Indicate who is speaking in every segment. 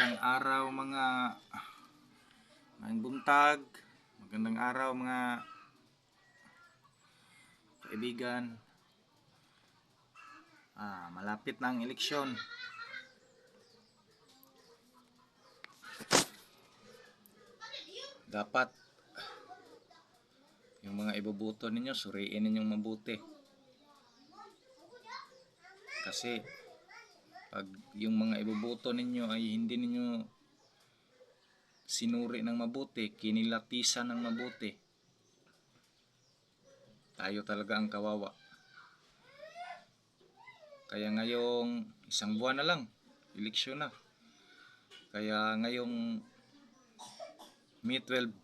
Speaker 1: Magandang araw mga buntag. Magandang araw mga kaibigan. Malapit na ang eleksyon. Dapat yung mga iboboto ninyo, suriin ninyong mabuti. Kasi pag yung mga iboboto ninyo ay hindi ninyo sinuri ng mabuti, kinilatisan ng mabuti, tayo talaga ang kawawa. Kaya ngayong isang buwan na lang, eleksyon na. Kaya ngayong May 12,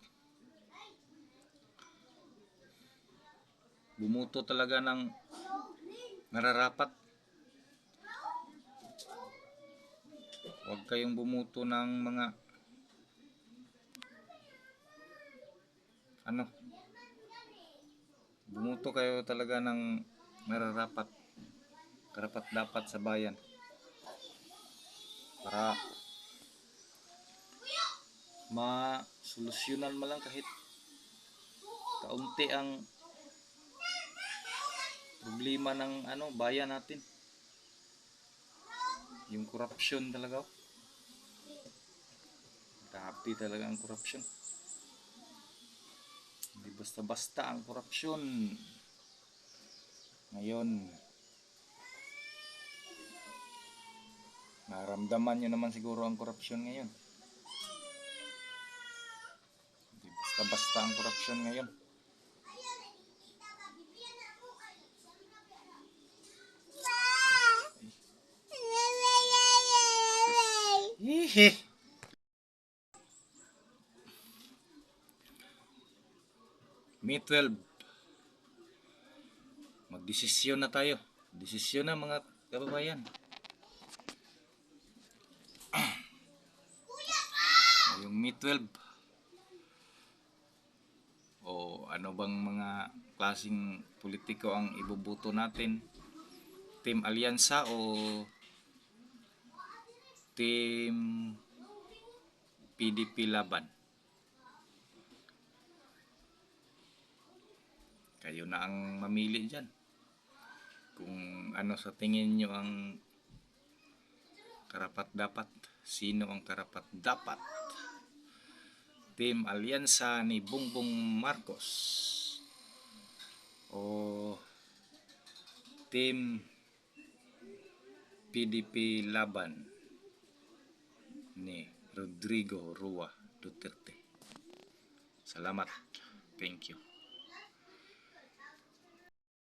Speaker 1: bumuto talaga ng nararapat. Huwag kayong bumuto ng mga bumuto kayo talaga ng nararapat, karapat dapat sa bayan, para masolusyonan mo lang kahit kaunti ang problema ng bayan natin. Yung corruption talaga, grabe talaga ang corruption. Hindi basta-basta ang corruption. Ngayon, naramdaman nyo naman siguro ang corruption ngayon. Hindi basta-basta ang corruption ngayon. May 12, magdesisyon na tayo. Desisyon na mga kababayan. Yung May 12, o ano bang mga klaseng politiko ang iboboto natin? Team Alyansa o Team PDP Laban? Kayo na ang mamili dyan. Kung ano sa tingin nyo ang karapat-dapat. Sino ang karapat-dapat? Team Alyansa ni Bongbong Marcos o Team PDP Laban ni Rodrigo Roa Duterte? Salamat. Thank you.